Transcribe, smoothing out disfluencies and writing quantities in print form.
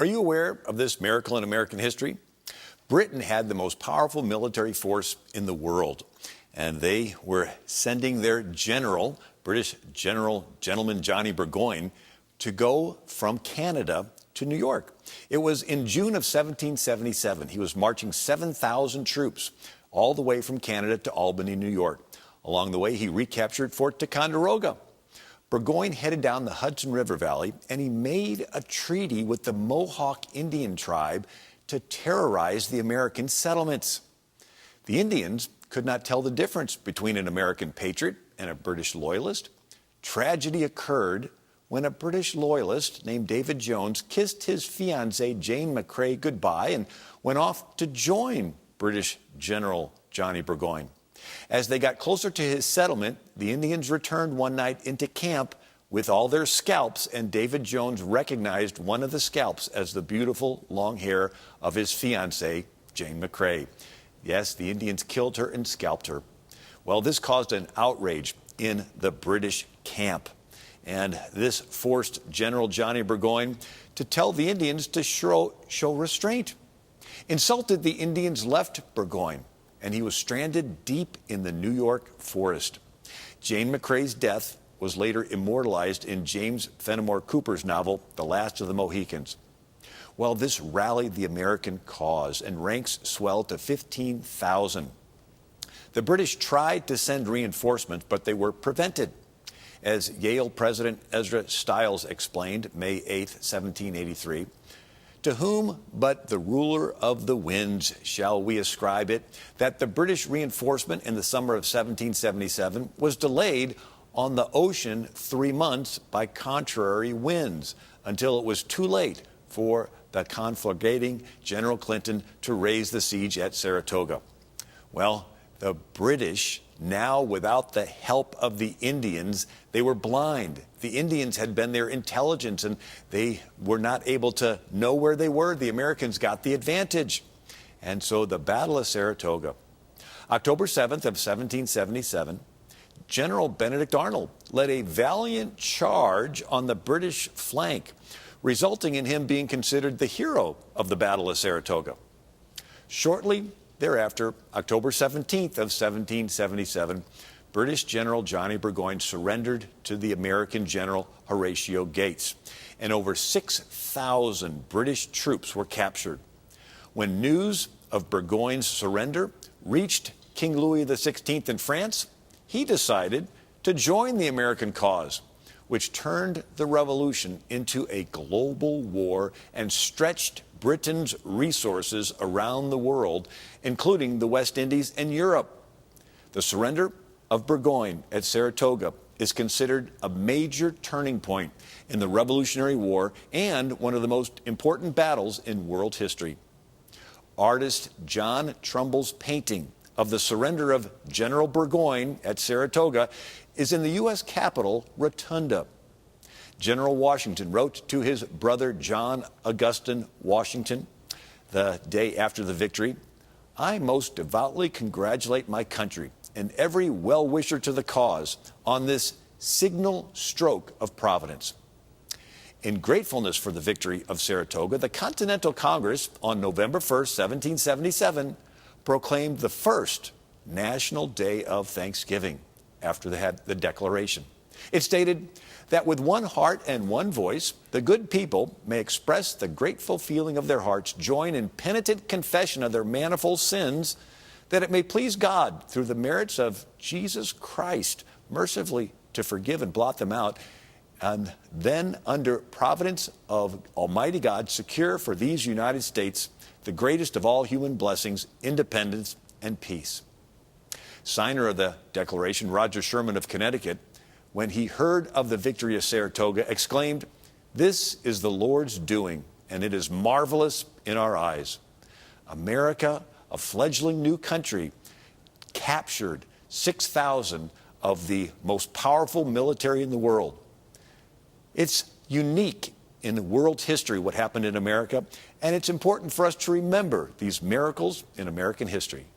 Are you aware of this miracle in American history? Britain had the most powerful military force in the world, and they were sending their general, British gentleman Johnny Burgoyne, to go from Canada to New York. It was in June of 1777. He was marching 7,000 troops all the way from Canada to Albany, New York. Along the way, he recaptured Fort Ticonderoga. Burgoyne headed down the Hudson River Valley, and he made a treaty with the Mohawk Indian tribe to terrorize the American settlements. The Indians could not tell the difference between an American patriot and a British loyalist. Tragedy occurred when a British loyalist named David Jones kissed his fiancée Jane McCrae goodbye and went off to join British General Johnny Burgoyne. As they got closer to his settlement, the Indians returned one night into camp with all their scalps, and David Jones recognized one of the scalps as the beautiful long hair of his fiancée, Jane McCrae. Yes, the Indians killed her and scalped her. Well, this caused an outrage in the British camp, and this forced General Johnny Burgoyne to tell the Indians to show restraint. Insulted, the Indians left Burgoyne, and he was stranded deep in the New York forest. Jane McCrae's death was later immortalized in James Fenimore Cooper's novel, The Last of the Mohicans. Well, this rallied the American cause, and ranks swelled to 15,000. The British tried to send reinforcements, but they were prevented. As Yale President Ezra Stiles explained May 8, 1783, "To whom but the ruler of the winds shall we ascribe it that the British reinforcement in the summer of 1777 was delayed on the ocean 3 months by contrary winds, until it was too late for the conflagrating General Clinton to raise the siege at Saratoga?" Well, the British, now without the help of the Indians, they were blind. The Indians had been their intelligence, and they were not able to know where they were. The Americans got the advantage. And so the Battle of Saratoga. October 7th of 1777, General Benedict Arnold led a valiant charge on the British flank, resulting in him being considered the hero of the Battle of Saratoga. Shortly thereafter, October 17th of 1777, British General Johnny Burgoyne surrendered to the American General Horatio Gates, and over 6,000 British troops were captured. When news of Burgoyne's surrender reached King Louis XVI in France, he decided to join the American cause, which turned the revolution into a global war and stretched Britain's resources around the world, including the West Indies and Europe. The surrender of Burgoyne at Saratoga is considered a major turning point in the Revolutionary War and one of the most important battles in world history. Artist John Trumbull's painting of the surrender of General Burgoyne at Saratoga is in the U.S. Capitol Rotunda. General Washington wrote to his brother John Augustine Washington the day after the victory, "I most devoutly congratulate my country and every well-wisher to the cause on this signal stroke of Providence." In gratefulness for the victory of Saratoga, the Continental Congress on November 1st, 1777, proclaimed the first National Day of Thanksgiving after they had the Declaration. It stated that with one heart and one voice, the good people may express the grateful feeling of their hearts, join in penitent confession of their manifold sins, that it may please God through the merits of Jesus Christ mercifully to forgive and blot them out, and then under providence of Almighty God secure for these United States the greatest of all human blessings, independence and peace. Signer of the Declaration, Roger Sherman of Connecticut, when he heard of the victory of Saratoga, exclaimed, "This is the Lord's doing, and it is marvelous in our eyes." America, a fledgling new country, captured 6,000 of the most powerful military in the world. It's unique in world history what happened in America, and it's important for us to remember these miracles in American history.